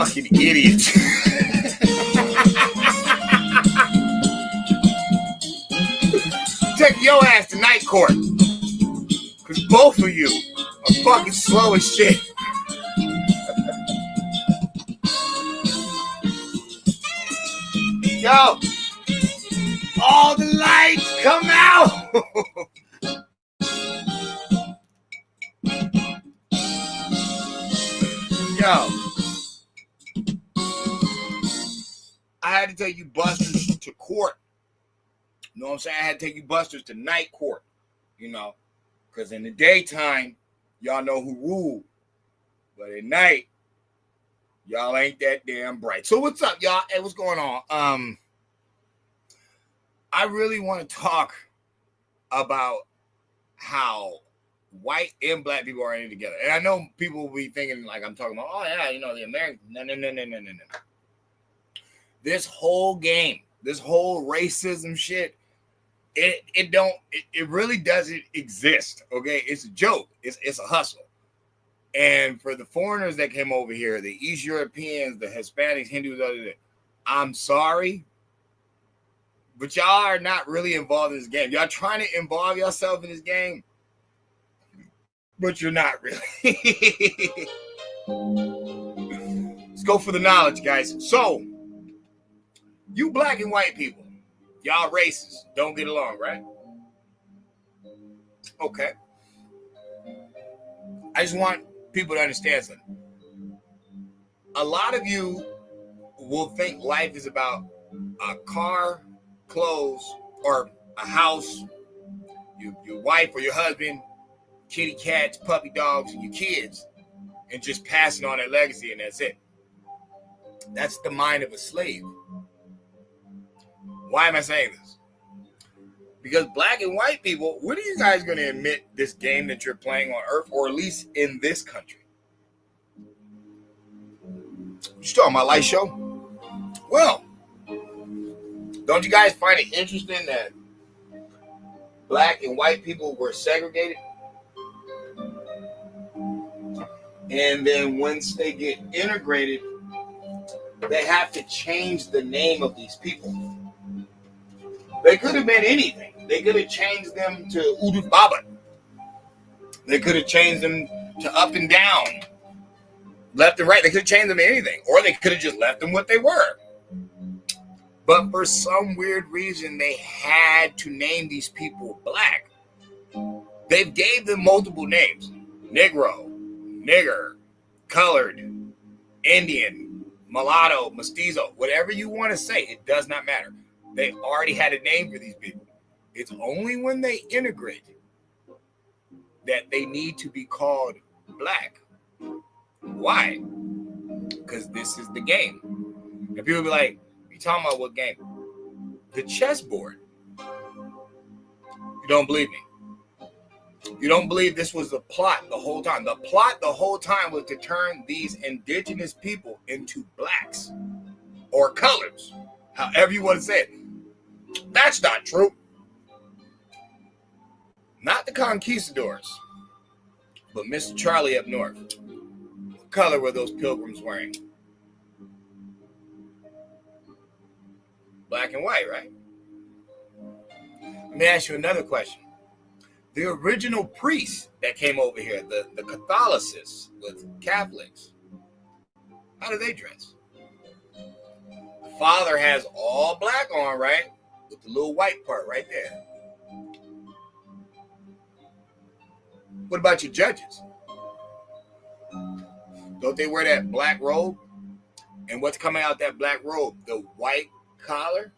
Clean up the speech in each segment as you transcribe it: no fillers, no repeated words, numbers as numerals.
fucking idiots. Take your ass to night court. Because both of you are fucking slow as shit. Yo, all the lights come out. Yo, I had to take you busters to court. You know what I'm saying? I had to take you busters to night court, you know, because in the daytime, y'all know who rule. But at night, y'all ain't that damn bright. So what's up, y'all? Hey, what's going on? I really want to talk about how white and black people are in it together. And I know people will be thinking like I'm talking about, oh yeah, you know, the Americans. No. This whole game, this whole racism shit, it really doesn't exist. Okay, it's a joke. It's a hustle. And for the foreigners that came over here, the East Europeans, the Hispanics, Hindus, I'm sorry, but y'all are not really involved in this game. Y'all trying to involve yourself in this game, but you're not really. Let's go for the knowledge, guys. So, you black and white people, y'all racist, don't get along, right? Okay. I just want people to understand something. A lot of you will think life is about a car, clothes, or a house, your wife or your husband, kitty cats, puppy dogs, and your kids, and just passing on that legacy, and that's it. That's the mind of a slave. Why am I saying this? Because black and white people, when are you guys going to admit this game that you're playing on Earth, or at least in this country? You talking about light show? Well, don't you guys find it interesting that black and white people were segregated? And then once they get integrated, they have to change the name of these people. They could have been anything. They could have changed them to Udut Baba. They could have changed them to up and down, left and right. They could have changed them to anything. Or they could have just left them what they were. But for some weird reason, they had to name these people black. They gave them multiple names. Negro, nigger, colored, Indian, mulatto, mestizo, whatever you want to say, it does not matter. They already had a name for these people. It's only when they integrate that they need to be called black. Why? Because this is the game. And people be like, you talking about what game? The chessboard. You don't believe me. You don't believe this was the plot the whole time. The plot the whole time was to turn these indigenous people into blacks or colors, however you want to say it. That's not true. Not the conquistadors, but Mr. Charlie up north. What color were those pilgrims wearing? Black and white, right? Let me ask you another question. The original priests that came over here, the Catholicists with Catholics, how do they dress? The father has all black on, right? With the little white part right there. What about your judges? Don't they wear that black robe? And what's coming out that black robe? The white collar?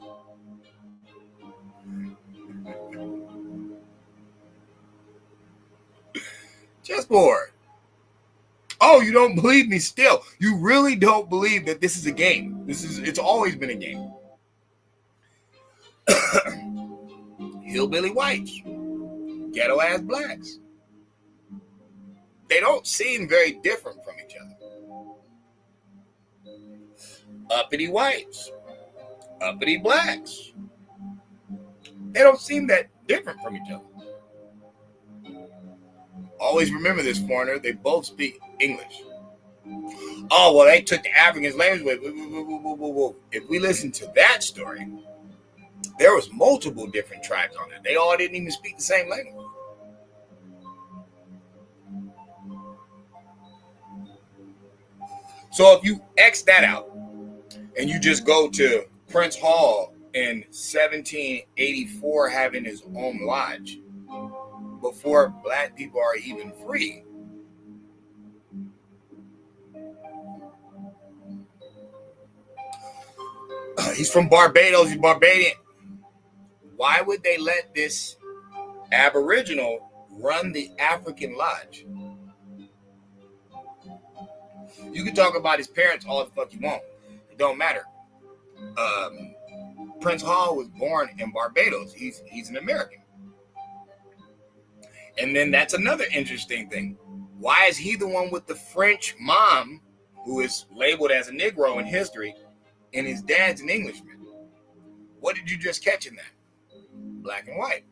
Chessboard. Oh, you don't believe me still. You really don't believe that this is a game. It's always been a game. Hillbilly whites, ghetto ass blacks. They don't seem very different from each other. Uppity whites, uppity blacks. They don't seem that different from each other. Always remember this, foreigner. They both speak English. Oh, well, they took the African slaves away. If we listen to that story, there was multiple different tribes on it. They all didn't even speak the same language. So if you X that out and you just go to Prince Hall in 1784 having his own lodge before black people are even free. He's from Barbados. He's Barbadian. Why would they let this Aboriginal run the African lodge? You can talk about his parents all the fuck you want. It don't matter. Prince Hall was born in Barbados. He's an American. And then that's another interesting thing. Why is he the one with the French mom who is labeled as a Negro in history and his dad's an Englishman? What did you just catch in that? Black and white.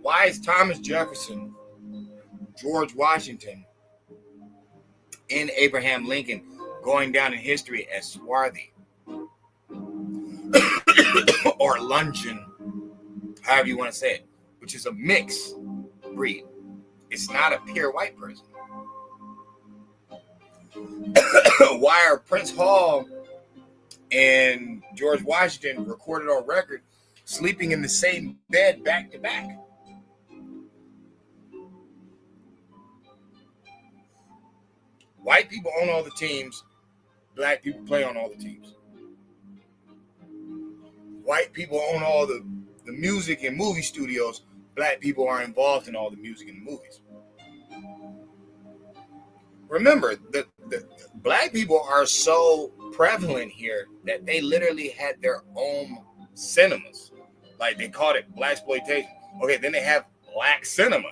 Why is Thomas Jefferson, George Washington, and Abraham Lincoln going down in history as swarthy or Luncheon, however you want to say it, which is a mixed breed? It's not a pure white person. Why are Prince Hall and George Washington recorded on record sleeping in the same bed back to back? White people own all the teams. Black people play on all the teams. White people own all the music and movie studios. Black people are involved in all the music and movies. Remember, the black people are so prevalent here that they literally had their own cinemas. Like they called it blaxploitation. Okay, then they have black cinema.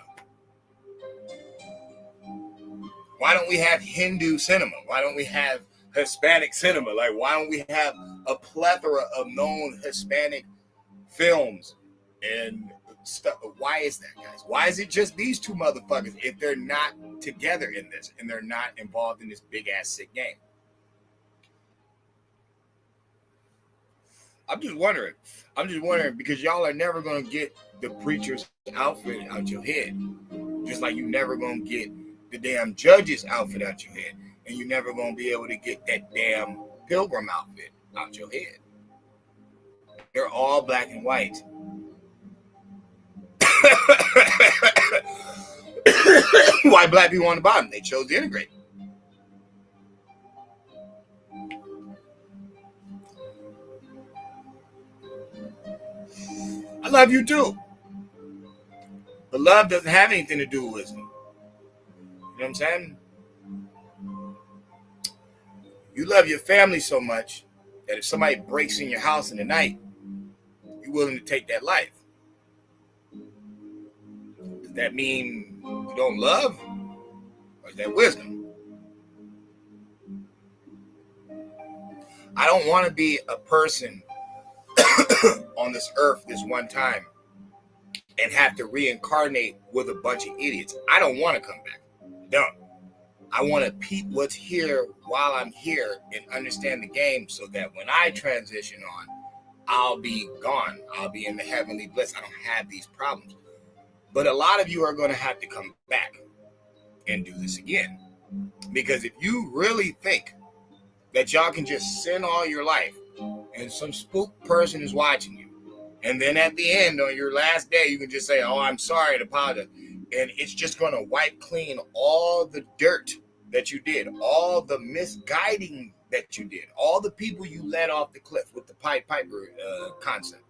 Why don't we have Hindu cinema? Why don't we have Hispanic cinema? Like, why don't we have a plethora of known Hispanic films and stuff? Why is that, guys? Why is it just these two motherfuckers if they're not together in this and they're not involved in this big ass sick game? I'm just wondering because y'all are never going to get the preacher's outfit out your head. Just like you're never going to get the damn judge's outfit out your head. And you're never going to be able to get that damn pilgrim outfit out your head. They're all black and white. Why black people on the bottom? They chose to integrate. I love you too. But love doesn't have anything to do with wisdom. You know what I'm saying? You love your family so much that if somebody breaks in your house in the night, you're willing to take that life. Does that mean you don't love? Or is that wisdom? I don't want to be a person on this earth this one time and have to reincarnate with a bunch of idiots. I don't want to come back. Don't. I want to peep what's here while I'm here and understand the game so that when I transition on, I'll be gone. I'll be in the heavenly bliss. I don't have these problems. But a lot of you are going to have to come back and do this again. Because if you really think that y'all can just sin all your life and some spook person is watching you, and then at the end on your last day, you can just say, oh, I'm sorry, and apologize. And it's just going to wipe clean all the dirt that you did, all the misguiding that you did, all the people you led off the cliff with the Pied Piper concept.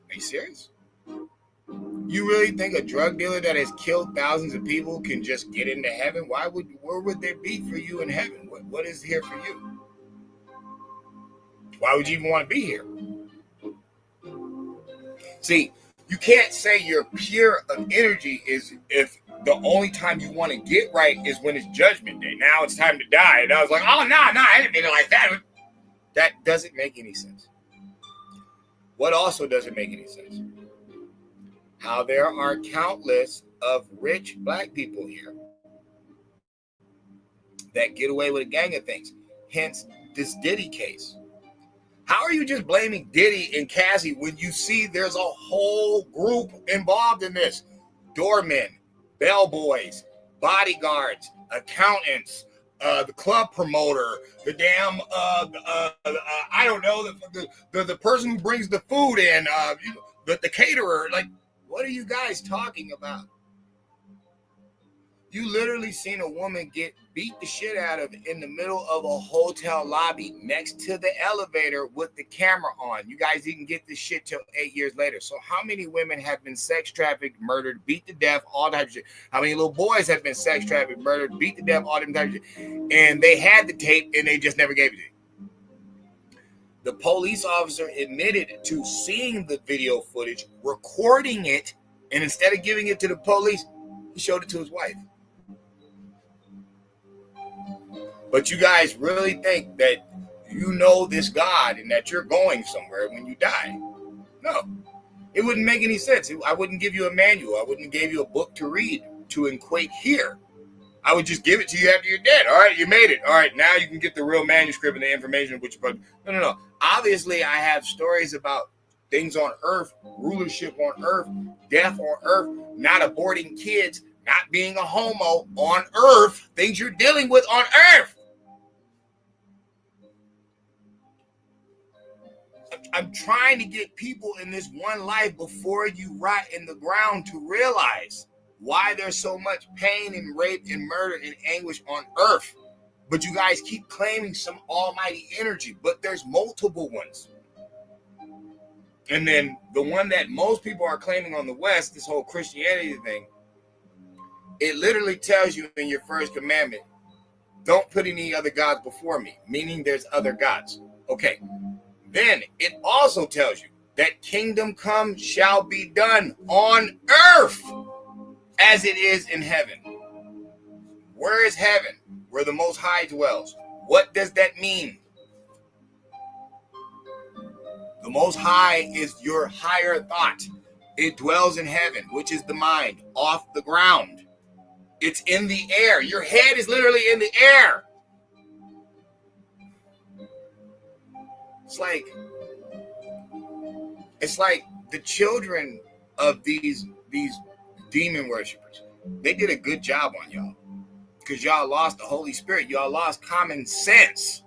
Are you serious? You really think a drug dealer that has killed thousands of people can just get into heaven? Where would there be for you in heaven? What is here for you? Why would you even want to be here? See, you can't say you're pure of energy is if the only time you want to get right is when it's judgment day. Now it's time to die. And I was like, oh, no, I didn't mean it like that. That doesn't make any sense. What also doesn't make any sense? How there are countless of rich black people here that get away with a gang of things. Hence this Diddy case. How are you just blaming Diddy and Cassie when you see there's a whole group involved in this? Doormen, bellboys, bodyguards, accountants, the club promoter, the damn, I don't know, the person who brings the food in, the caterer. Like, what are you guys talking about? You literally seen a woman get beat the shit out of in the middle of a hotel lobby next to the elevator with the camera on. You guys didn't get this shit till 8 years later. So how many women have been sex trafficked, murdered, beat to death, all that shit? How many little boys have been sex trafficked, murdered, beat to death, all that type of shit? And they had the tape and they just never gave it to you. The police officer admitted to seeing the video footage, recording it, and instead of giving it to the police, he showed it to his wife. But you guys really think that you know this God and that you're going somewhere when you die. No, it wouldn't make any sense. I wouldn't give you a manual. I wouldn't give you a book to read to equate here. I would just give it to you after you're dead. All right, you made it. All right, now you can get the real manuscript and the information. No. Obviously, I have stories about things on earth, rulership on earth, death on earth, not aborting kids, not being a homo on earth, things you're dealing with on earth. I'm trying to get people in this one life before you rot in the ground to realize why there's so much pain and rape and murder and anguish on earth. But you guys keep claiming some almighty energy, but there's multiple ones. And then the one that most people are claiming on the West, this whole Christianity thing, it literally tells you in your first commandment, don't put any other gods before me, meaning there's other gods. Okay. Then it also tells you that kingdom come shall be done on earth as it is in heaven. Where is heaven? Where the Most High dwells. What does that mean? The Most High is your higher thought. It dwells in heaven, which is the mind, off the ground. It's in the air. Your head is literally in the air. It's like the children of these demon worshipers. They did a good job on y'all because y'all lost the Holy Spirit. Y'all lost common sense.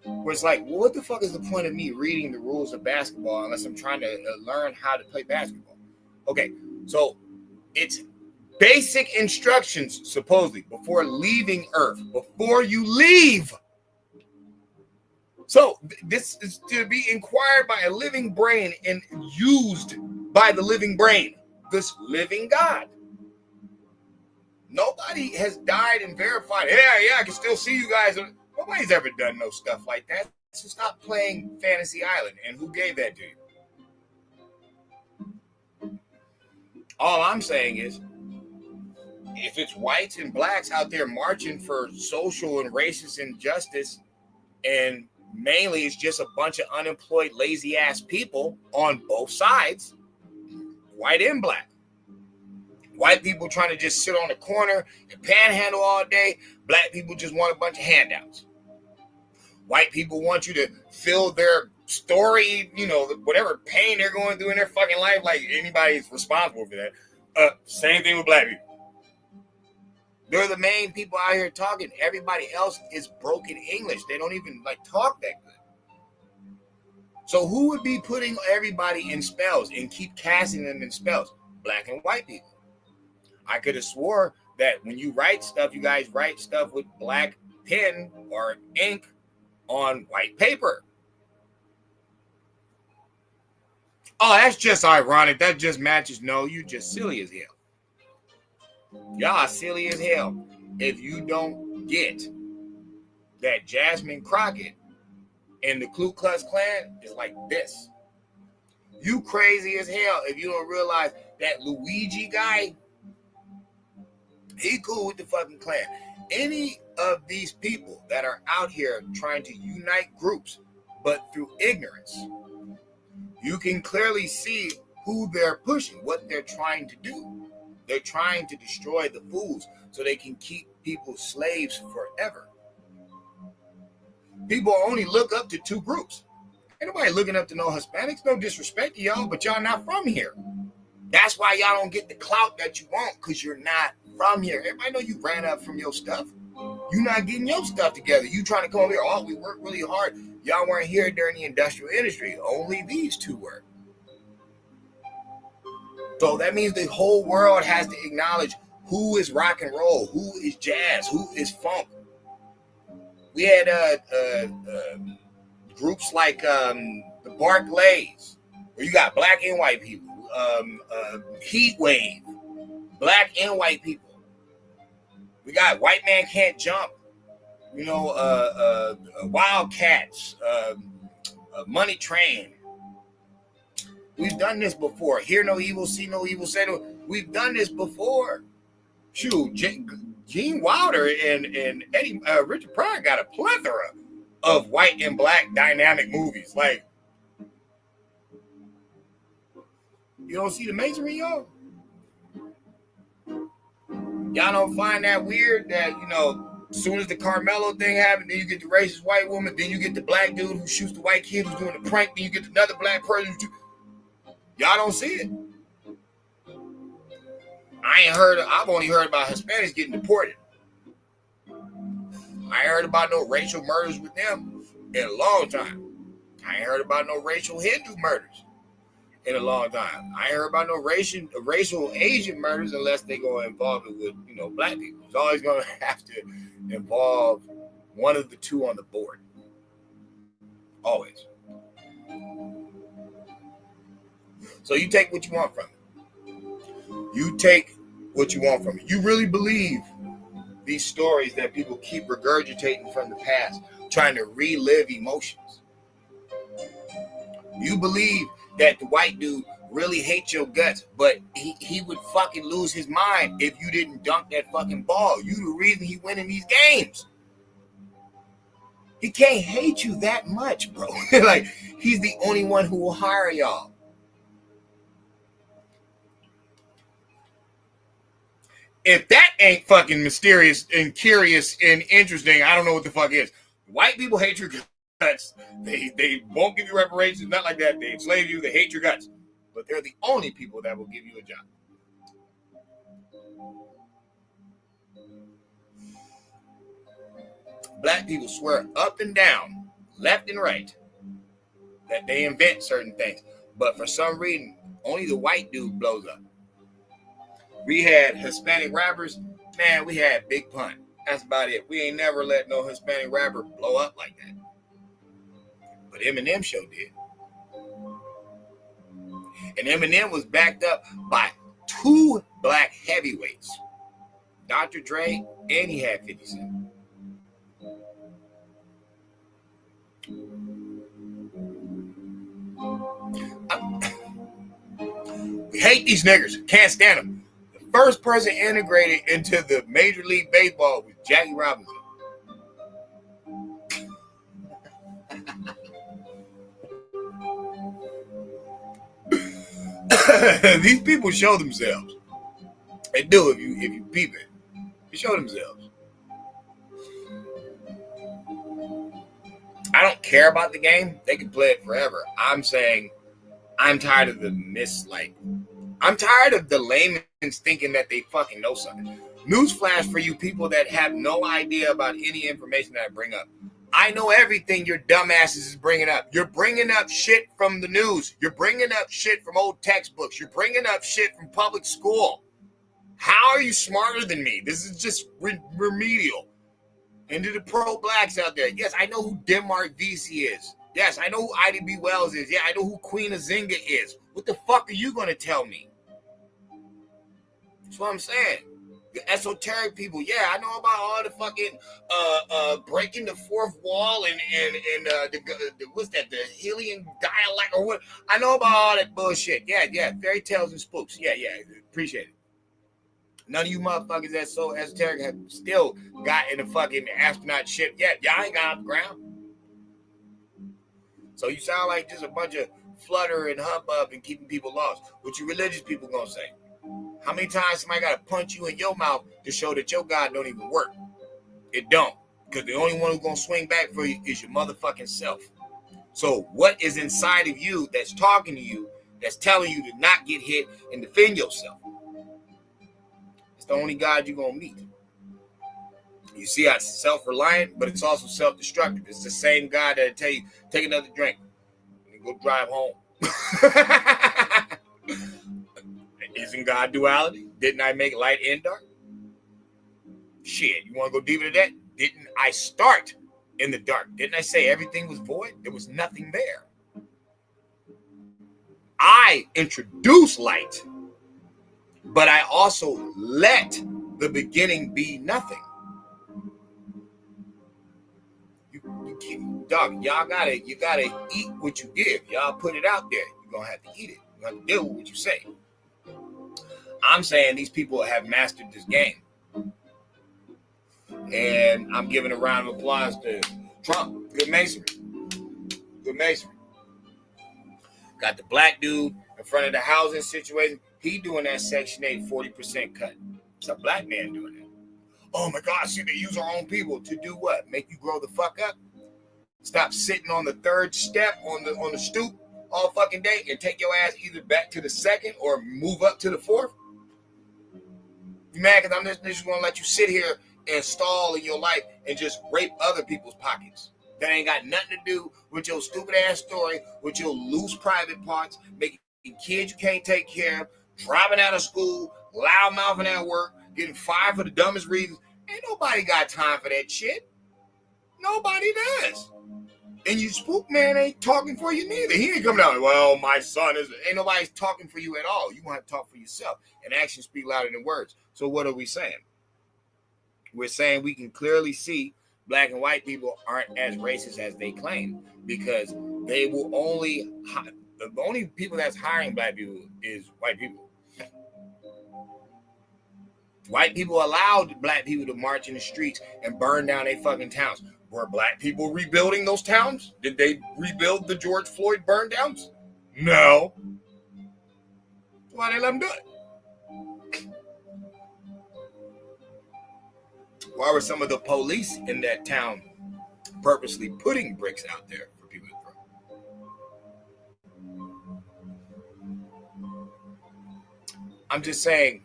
Where it's like, well, what the fuck is the point of me reading the rules of basketball unless I'm trying to learn how to play basketball? Okay, so it's basic instructions, supposedly, before leaving Earth, before you leave. So this is to be inquired by a living brain and used by the living brain, this living God. Nobody has died and verified, yeah, I can still see you guys. Nobody's ever done no stuff like that. So stop playing Fantasy Island. And who gave that to you? All I'm saying is, if it's whites and blacks out there marching for social and racist injustice, and mainly it's just a bunch of unemployed, lazy ass people on both sides, white and black. White people trying to just sit on the corner and panhandle all day. Black people just want a bunch of handouts. White people want you to fill their story, whatever pain they're going through in their fucking life, like anybody's responsible for that. Same thing with black people. They're the main people out here talking. Everybody else is broken English. They don't even talk that good. So who would be putting everybody in spells and keep casting them in spells? Black and white people. I could have swore that when you write stuff, you guys write stuff with black pen or ink on white paper. Oh, that's just ironic. That just matches. No, you just silly as hell. Y'all are silly as hell if you don't get that Jasmine Crockett and the Ku Klux Klan is like this. You crazy as hell if you don't realize that Luigi guy, he cool with the fucking Klan. Any of these people that are out here trying to unite groups, but through ignorance, you can clearly see who they're pushing, what they're trying to do. They're trying to destroy the fools so they can keep people slaves forever. People only look up to two groups. Ain't nobody looking up to no Hispanics. No disrespect to y'all, but y'all not from here. That's why y'all don't get the clout that you want, because you're not from here. Everybody know you ran up from your stuff. You not getting your stuff together. You trying to come over here. Oh, we worked really hard. Y'all weren't here during the industrial industry. Only these two were. So that means the whole world has to acknowledge who is rock and roll, who is jazz, who is funk. We had groups like the Barclays, where you got black and white people, Heat Wave, black and white people. We got White Man Can't Jump, Wildcats, Money Train. We've done this before. Hear no evil, see no evil, say no. We've done this before. Shoot, Gene Wilder and Eddie Richard Pryor got a plethora of white and black dynamic movies. Like, you don't see the masonry, y'all? Y'all don't find that weird that, as soon as the Carmelo thing happened, then you get the racist white woman, then you get the black dude who shoots the white kid who's doing the prank, then you get another black person y'all don't see it. I've only heard about Hispanics getting deported. I ain't heard about no racial murders with them in a long time. I ain't heard about no racial Hindu murders in a long time. I ain't heard about no racial Asian murders unless they go involve it with, black people. It's always going to have to involve one of the two on the board. Always. So you take what you want from it. You take what you want from it. You really believe these stories that people keep regurgitating from the past, trying to relive emotions. You believe that the white dude really hates your guts, but he would fucking lose his mind if you didn't dunk that fucking ball. You the reason he winning these games. He can't hate you that much, bro. Like, he's the only one who will hire y'all. If that ain't fucking mysterious and curious and interesting, I don't know what the fuck is. White people hate your guts. They won't give you reparations, not like that. They enslave you. They hate your guts. But they're the only people that will give you a job. Black people swear up and down, left and right, that they invent certain things. But for some reason, only the white dude blows up. We had Hispanic rappers. Man, we had Big Pun. That's about it. We ain't never let no Hispanic rapper blow up like that. But Eminem show did. And Eminem was backed up by two black heavyweights. Dr. Dre, and he had 50 Cent. We hate these niggers. Can't stand them. First person integrated into the Major League Baseball was Jackie Robinson. These people show themselves. They do if you peep it. They show themselves. I don't care about the game. They can play it forever. I'm saying I'm tired of I'm tired of the laymen thinking that they fucking know something. Newsflash for you people that have no idea about any information that I bring up. I know everything your dumbasses is bringing up. You're bringing up shit from the news. You're bringing up shit from old textbooks. You're bringing up shit from public school. How are you smarter than me? This is just remedial. And to the pro-blacks out there, yes, I know who Denmark Vesey is. Yes, I know who Ida B. Wells is. Yeah, I know who Queen Azinga is. What the fuck are you going to tell me? That's what I'm saying. The esoteric people, yeah, I know about all the fucking breaking the fourth wall and the what's that, the Helian dialect or what? I know about all that bullshit. Yeah, fairy tales and spooks. Yeah, appreciate it. None of you motherfuckers that's so esoteric have still got in the fucking astronaut ship yet. Y'all ain't got off the ground. So you sound like just a bunch of flutter and hubbub and keeping people lost. What you religious people gonna say? How many times somebody got to punch you in your mouth to show that your God don't even work? It don't. Because the only one who's going to swing back for you is your motherfucking self. So what is inside of you that's talking to you, that's telling you to not get hit and defend yourself? It's the only God you're going to meet. You see how it's self-reliant, but it's also self-destructive. It's the same God that'll tell you, take another drink and go drive home. Isn't God duality? Didn't I make light and dark? Shit, you want to go deeper than that? Didn't I start in the dark? Didn't I say everything was void? There was nothing there. I introduced light, but I also let the beginning be nothing. Dog, y'all you gotta eat what you give. Y'all put it out there. You're gonna have to eat it. You're gonna have to deal with what you say. I'm saying these people have mastered this game. And I'm giving a round of applause to Trump. Good masonry. Good masonry. Got the black dude in front of the housing situation. He doing that Section 8 40% cut. It's a black man doing that. Oh my God, see, they use our own people to do what? Make you grow the fuck up? Stop sitting on the third step on the stoop all fucking day and take your ass either back to the second or move up to the fourth? You mad because I'm just going to let you sit here and stall in your life and just rape other people's pockets? That ain't got nothing to do with your stupid ass story, with your loose private parts, making kids you can't take care of, dropping out of school, loud mouthing at work, getting fired for the dumbest reasons. Ain't nobody got time for that shit. Nobody does. And you spook man ain't talking for you neither. He ain't coming out, well, my son is, ain't nobody's talking for you at all. You want to talk for yourself. And actions speak louder than words. So what are we saying? We're saying we can clearly see black and white people aren't as racist as they claim, because they will the only people that's hiring black people is white people. White people allowed black people to march in the streets and burn down their fucking towns. Were black people rebuilding those towns? Did they rebuild the George Floyd burn downs? No. Why they let them do it? Why were some of the police in that town purposely putting bricks out there for people to throw? I'm just saying,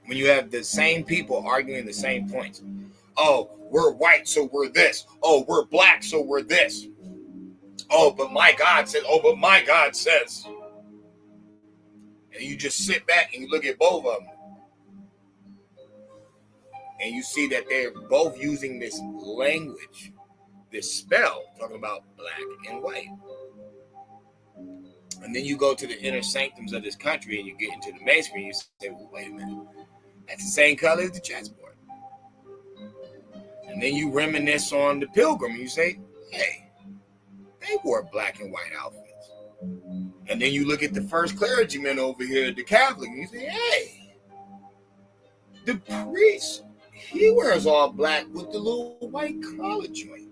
when you have the same people arguing the same points. Oh, we're white, so we're this. Oh, we're black, so we're this. Oh, but my God says. Oh, but my God says. And you just sit back and you look at both of them. And you see that they're both using this language, this spell, talking about black and white. And then you go to the inner sanctums of this country and you get into the masonry and you say, well, wait a minute. That's the same color as the chessboard. And then you reminisce on the pilgrim and you say, hey, they wore black and white outfits. And then you look at the first clergyman over here, the Catholic, and you say, hey, the priest, he wears all black with the little white collar joint.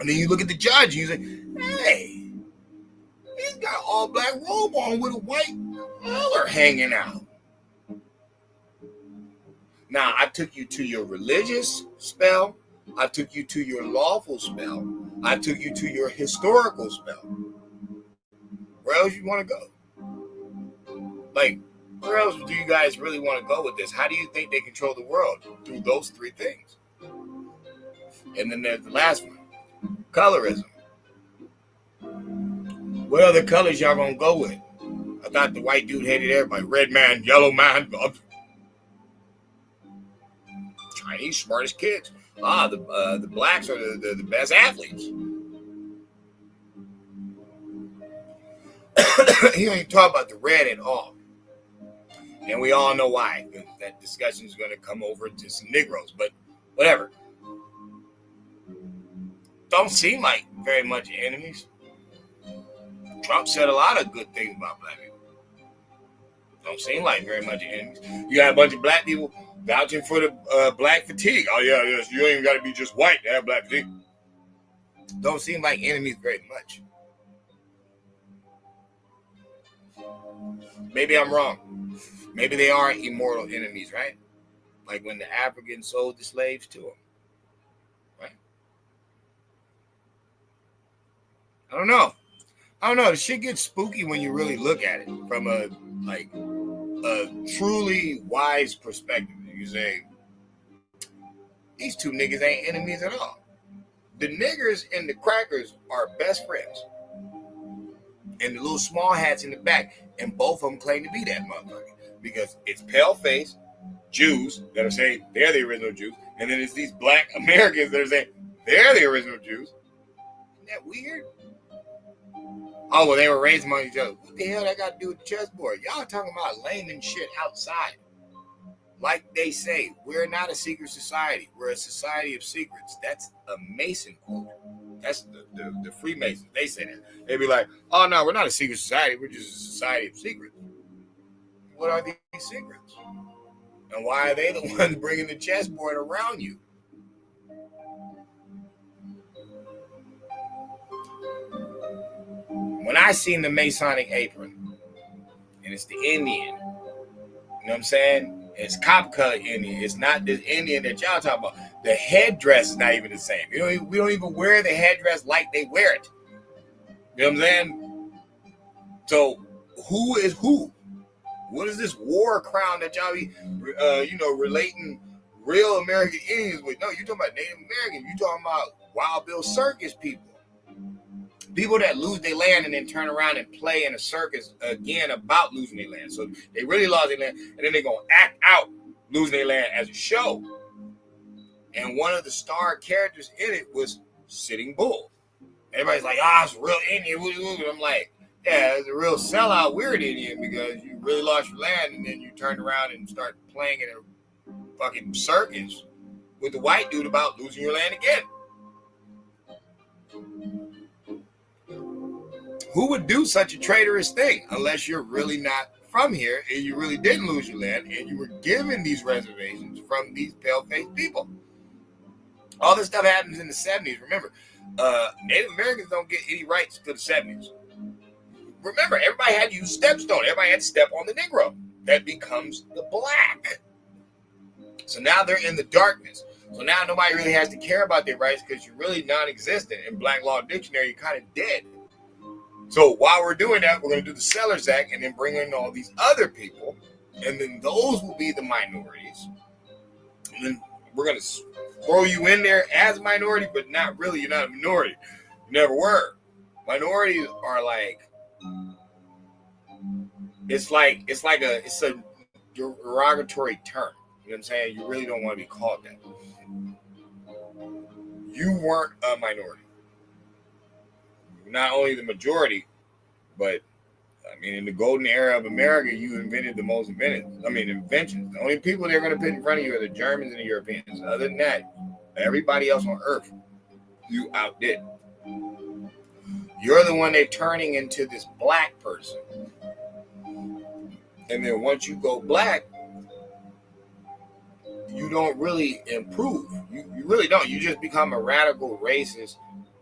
And then you look at the judge and you say, hey, he's got all black robe on with a white collar hanging out. Now, I took you to your religious spell. I took you to your lawful spell. I took you to your historical spell. Where else you want to go? Like, where else do you guys really want to go with this? How do you think they control the world? Through those three things. And then there's the last one, colorism. What other colors y'all gonna go with? I thought the white dude hated everybody. Red man, yellow man. Chinese smartest kids. The blacks are the best athletes. He don't even talk about the red at all. And we all know why. That discussion is going to come over to some Negroes, but whatever. Don't seem like very much enemies. Trump said a lot of good things about black people. Don't seem like very much enemies. You got a bunch of black people vouching for the black fatigue. Oh, yeah, yes, you ain't even got to be just white to have black fatigue. Don't seem like enemies very much. Maybe I'm wrong. Maybe they are immortal enemies, right? Like when the Africans sold the slaves to them. I don't know. The shit gets spooky when you really look at it from a truly wise perspective. You say, these two niggas ain't enemies at all. The niggers and the crackers are best friends. And the little small hats in the back, and both of them claim to be that motherfucker. Because it's pale face Jews that are saying they're the original Jews, and then it's these black Americans that are saying they're the original Jews. Isn't that weird? Oh, well, they were raised among each other. What the hell that got to do with the chessboard? Y'all talking about layman shit outside. Like they say, we're not a secret society. We're a society of secrets. That's a Mason quote. That's the Freemasons. They say that. They'd be like, oh, no, we're not a secret society. We're just a society of secrets. What are these secrets? And why are they the ones bringing the chessboard around you? When I seen the Masonic apron, and it's the Indian, you know what I'm saying? It's cop cut Indian. It's not this Indian that y'all talking about. The headdress is not even the same. We don't even wear the headdress like they wear it. You know what I'm saying? So who is who? What is this war crown that y'all be, relating real American Indians with? No, you're talking about Native Americans. You're talking about Wild Bill circus people. People that lose their land and then turn around and play in a circus again about losing their land. So they really lost their land, and then they're going to act out losing their land as a show. And one of the star characters in it was Sitting Bull. Everybody's like, it's a real Indian. I'm like, yeah, it's a real sellout weird Indian because you really lost your land and then you turned around and start playing in a fucking circus with the white dude about losing your land again. Who would do such a traitorous thing unless you're really not from here and you really didn't lose your land and you were given these reservations from these pale-faced people? All this stuff happens in the 70s. Remember, Native Americans don't get any rights till the 70s. Remember, everybody had to use stepstone. Everybody had to step on the Negro. That becomes the black. So now they're in the darkness. So now nobody really has to care about their rights because you're really non-existent. In Black Law Dictionary, you're kind of dead. So while we're doing that, we're going to do the Sellers Act and then bring in all these other people. And then those will be the minorities. And then we're going to throw you in there as a minority, but not really. You're not a minority. You never were. Minorities are like, it's a derogatory term. You know what I'm saying? You really don't want to be called that. You weren't a minority. Not only the majority, but I mean, in the golden era of America, you invented the most inventions. The only people they're going to put in front of you are the Germans and the Europeans. Other than that, everybody else on Earth, you outdid. You're the one they're turning into this black person. And then once you go black, you don't really improve. You really don't. You just become a radical racist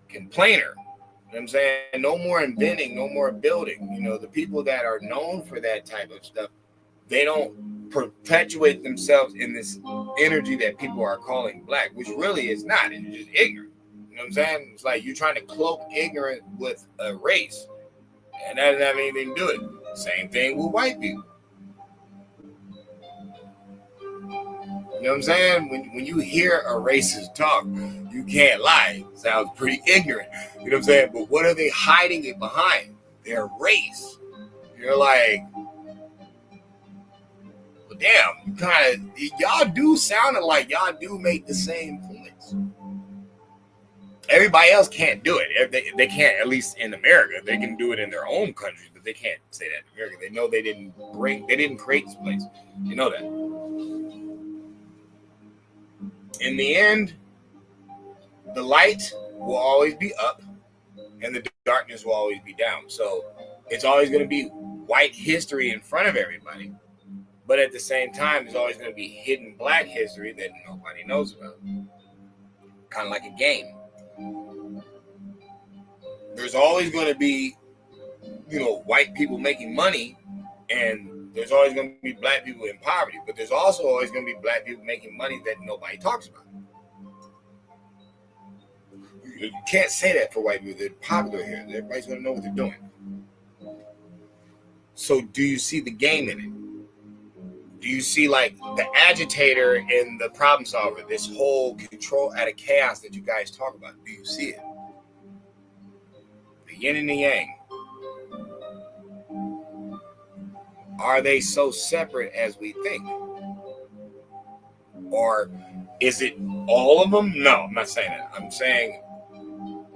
complainer. You know what I'm saying? No more inventing, no more building. You know, the people that are known for that type of stuff, they don't perpetuate themselves in this energy that people are calling black, which really is not. It's just ignorant. You know what I'm saying? It's like you're trying to cloak ignorance with a race. And that doesn't have anything to do with it. Same thing with white people. You know what I'm saying? When you hear a racist talk, you can't lie. It sounds pretty ignorant. You know what I'm saying? But what are they hiding it behind? Their race. You're like, well, damn, y'all do sound like y'all do make the same points. Everybody else can't do it. They can't, at least in America. They can do it in their own countries, but they can't say that in America. They know they didn't create this place. You know that. In the end, the light will always be up and the darkness will always be down. So it's always going to be white history in front of everybody. But at the same time, there's always going to be hidden black history that nobody knows about. Kind of like a game. There's always going to be, white people making money, and there's always going to be black people in poverty, but there's also always going to be black people making money that nobody talks about. You can't say that for white people. They're popular here. Everybody's going to know what they're doing. So do you see the game in it? Do you see like the agitator and the problem solver, this whole control out of chaos that you guys talk about? Do you see it? The yin and the yang. Are they so separate as we think? Or is it all of them? No, I'm not saying that. I'm saying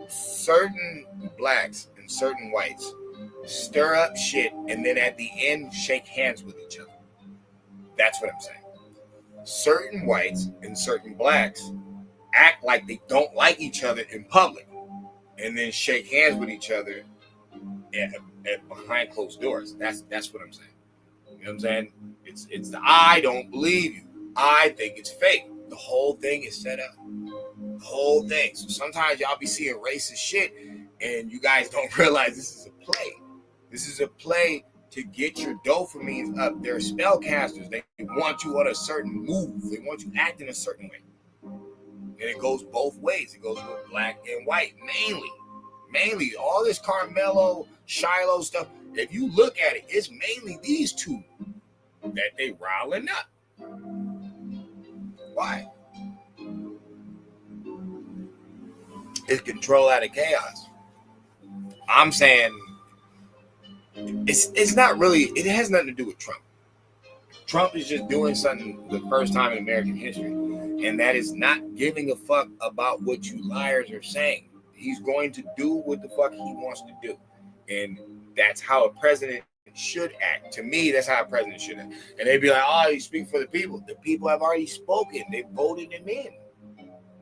certain blacks and certain whites stir up shit and then at the end shake hands with each other. That's what I'm saying. Certain whites and certain blacks act like they don't like each other in public and then shake hands with each other at behind closed doors. That's what I'm saying. You know what I'm saying? It's the I don't believe you. I think it's fake. The whole thing is set up. The whole thing. So sometimes y'all be seeing racist shit and you guys don't realize this is a play. This is a play to get your dopamines up. They're spellcasters. They want you on a certain move. They want you acting a certain way. And it goes both ways. It goes with black and white, mainly. All this Carmelo, Shiloh stuff, if you look at it, it's mainly these two that they riling up. Why? It's control out of chaos. I'm saying it's not really, it has nothing to do with Trump. Trump is just doing something the first time in American history, and that is not giving a fuck about what you liars are saying. He's going to do what the fuck he wants to do, and that's how a president should act. To me, that's how a president should act. And they'd be like, oh, you speak for the people. The people have already spoken. They voted him in.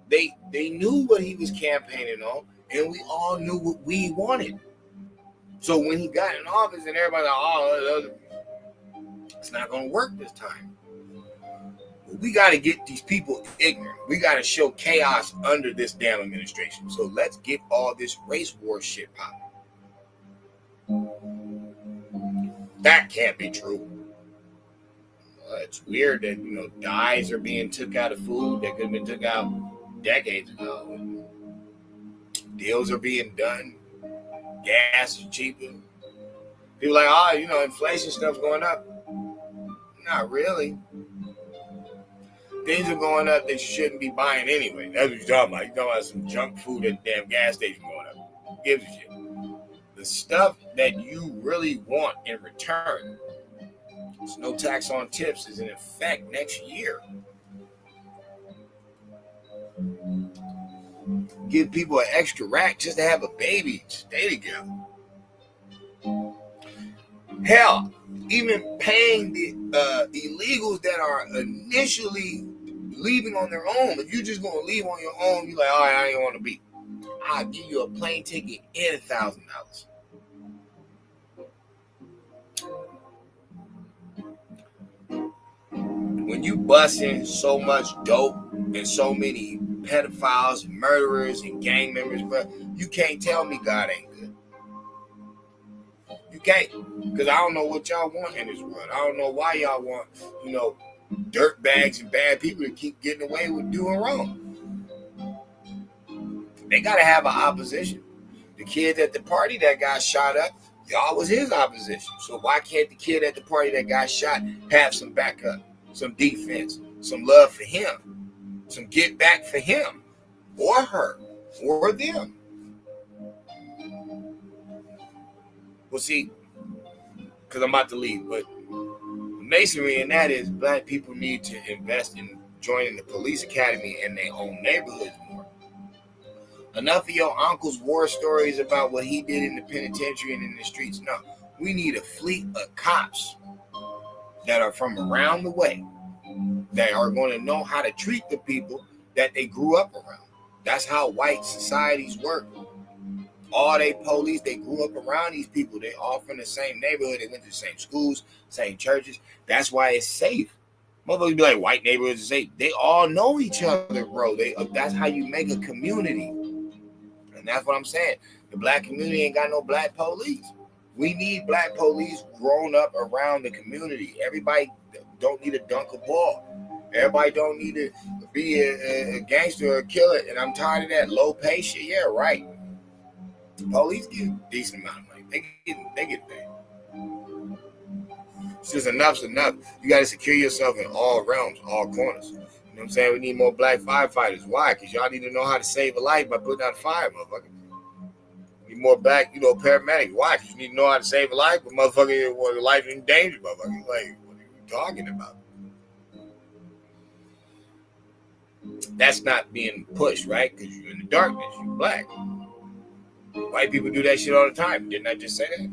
They knew what he was campaigning on, and we all knew what we wanted. So when he got in office and everybody like, oh, it's not going to work this time. But we got to get these people ignorant. We got to show chaos under this damn administration. So let's get all this race war shit popping. That can't be true. It's weird that, dyes are being took out of food that could have been took out decades ago. Deals are being done. Gas is cheaper. People are like, inflation stuff's going up. Not really. Things are going up that you shouldn't be buying anyway. That's what you're talking about. You're talking about some junk food at the damn gas station going up. Who gives a shit? The stuff that you really want in return, there's no tax on tips, is in effect next year. Give people an extra rack just to have a baby, stay together. Hell, even paying the illegals that are initially leaving on their own. If you're just gonna leave on your own, you're like, all right, I ain't want to be. I'll give you a plane ticket and $1,000. When you busting so much dope and so many pedophiles, murderers, and gang members, bro, you can't tell me God ain't good. You can't, because I don't know what y'all want in this world. I don't know why y'all want, dirt bags and bad people to keep getting away with doing wrong. They gotta have an opposition. The kid at the party that got shot up, y'all was his opposition. So why can't the kid at the party that got shot have some backup, some defense, some love for him, some get back for him or her or them? Well, see, because I'm about to leave, but the masonry in that is black people need to invest in joining the police academy in their own neighborhoods more. Enough of your uncle's war stories about what he did in the penitentiary and in the streets. No, we need a fleet of cops that are from around the way that are going to know how to treat the people that they grew up around. That's how white societies work. All they police, they grew up around these people. They all from the same neighborhood. They went to the same schools, same churches. That's why it's safe. Motherfuckers be like, white neighborhoods are safe. They all know each other, bro. That's how you make a community. And that's what I'm saying. The black community ain't got no black police. We need black police grown up around the community. Everybody don't need to dunk a ball. Everybody don't need to be a gangster or a killer, and I'm tired of that low pay shit. Yeah, right. Police get a decent amount of money. They get paid. It's just enough's enough. You got to secure yourself in all realms, all corners. You know what I'm saying? We need more black firefighters. Why? Because y'all need to know how to save a life by putting out a fire, motherfucker. We need more black, paramedics. Why? Because you need to know how to save a life, but motherfucker, your life in danger, motherfucker. Like, what are you talking about? That's not being pushed, right? Because you're in the darkness. You're black. White people do that shit all the time. Didn't I just say that?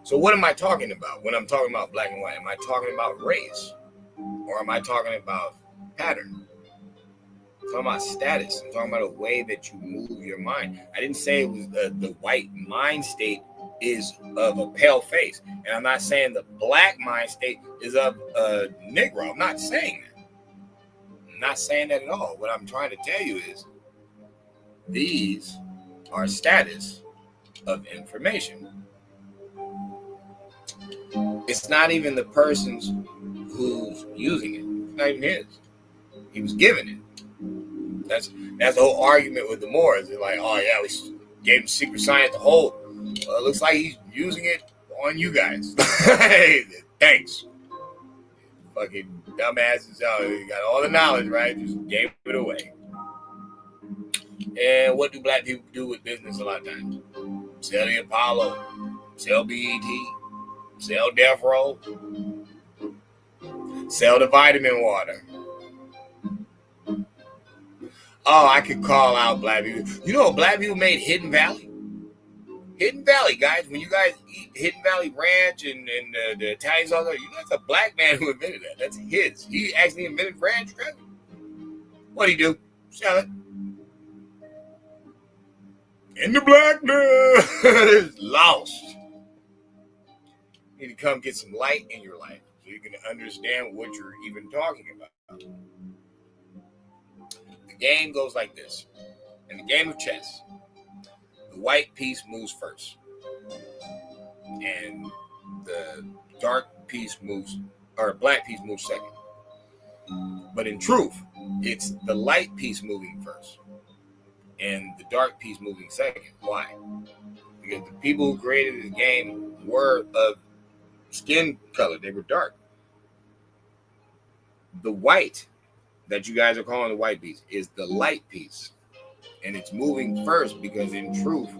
So what am I talking about when I'm talking about black and white? Am I talking about race? Or am I talking about pattern? I'm talking about status. I'm talking about a way that you move your mind. I didn't say it was the white mind state is of a pale face. And I'm not saying the black mind state is of a Negro. I'm not saying that. I'm not saying that at all. What I'm trying to tell you is these are status of information. It's not even the person's who's using it. It's not even his. He was given it. That's the whole argument with the Moors. They're like, oh yeah, we gave him secret science to hold. Well, it looks like he's using it on you guys. Thanks. Fucking dumbasses. You got all the knowledge, right? Just gave it away. And what do black people do with business a lot of times? Sell the Apollo, sell BET, sell Death Row, sell the vitamin water. Oh, I could call out black people. You know, black people made Hidden Valley. Hidden Valley, guys. When you guys eat Hidden Valley Ranch and the Italians all that, you know, that's a black man who invented that. That's his. He actually invented ranch dressing. What'd he do? Sell it. In the blackness, lost. You need to come get some light in your life so you can understand what you're even talking about. The game goes like this. In the game of chess, the white piece moves first, and the dark piece moves, or black piece moves second. But in truth, it's the light piece moving first and the dark piece moving second. Why? Because the people who created the game were of skin color. They were dark. The white that you guys are calling the white piece is the light piece. And it's moving first because in truth,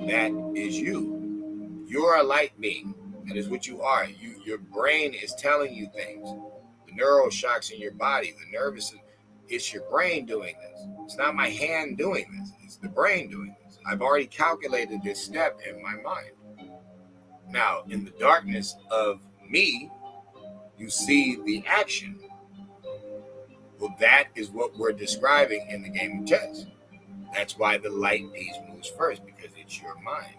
that is you. You're a light being. That is what you are. Your brain is telling you things. The neural shocks in your body, the nervous system, it's your brain doing this. It's not my hand doing this. It's the brain doing this. I've already calculated this step in my mind. Now, in the darkness of me, you see the action. Well, that is what we're describing in the game of chess. That's why the light piece moves first, because it's your mind.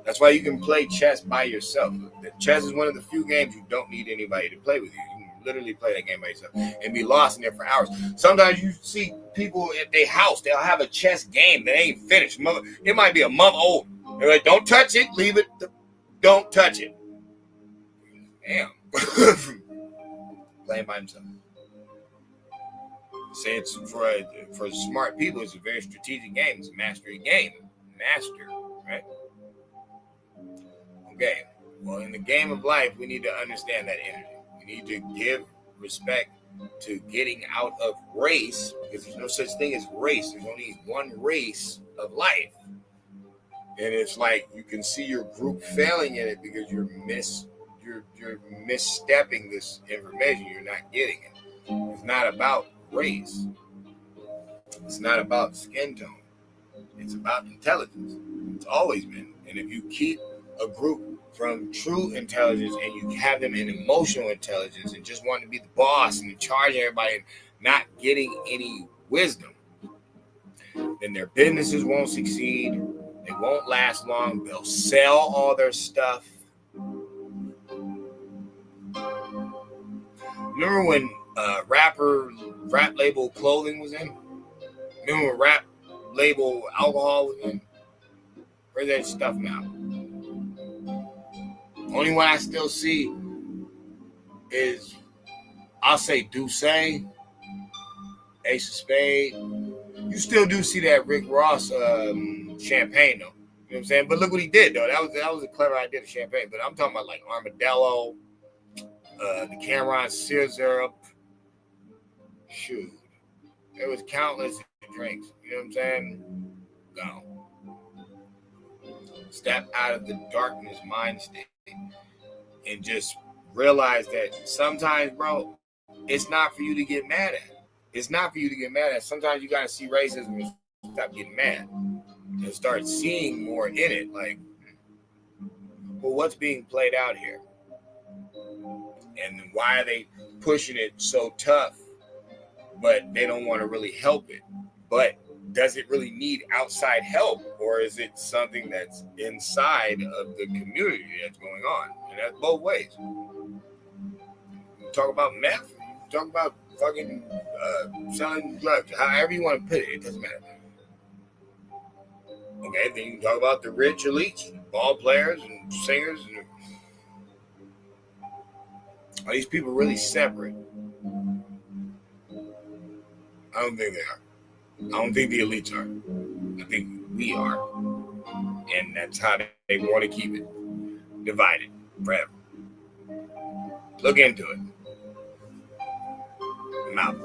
That's why you can play chess by yourself. Chess is one of the few games you don't need anybody to play with you. You can literally play that game by yourself and be lost in there for hours. Sometimes you see people at their house, they'll have a chess game that ain't finished. It might be a month old. They're like, don't touch it, leave it, don't touch it. Damn. Playing by himself. Say it's for smart people, it's a very strategic game. It's a mastery game. Master, right? Okay. Well, in the game of life, we need to understand that energy. We need to give respect to getting out of race, because there's no such thing as race. There's only one race of life. And it's like you can see your group failing in it because you're misstepping this information. You're not getting it. It's not about race. It's not about skin tone. It's about intelligence. It's always been. And if you keep a group from true intelligence and you have them in emotional intelligence and just want to be the boss and in charge of everybody and not getting any wisdom, then their businesses won't succeed. They won't last long. They'll sell all their stuff. Remember when rap label clothing was in? Remember when rap label alcohol was in? Where's that stuff now? Only one I still see is I'll say Duce, Ace of Spade. You still do see that Rick Ross champagne though. You know what I'm saying? But look what he did though. That was a clever idea of champagne. But I'm talking about like Armadillo, the Cameron Scissor. Shoot. There was countless drinks. You know what I'm saying? Go. Step out of the darkness mind state and just realize that sometimes, bro, it's not for you to get mad at. It's not for you to get mad at. Sometimes you gotta see racism and stop getting mad and start seeing more in it. Like, well, what's being played out here? And why are they pushing it so tough, but they don't want to really help it? But does it really need outside help, or is it something that's inside of the community that's going on? And that's both ways. You talk about meth, you talk about fucking selling drugs, however you want to put it, it doesn't matter. Okay, then you can talk about the rich elites, ball players and singers. And are these people really separate? I don't think they are. I don't think the elites are. I think we are. And that's how they want to keep it divided forever. Look into it. I'm out.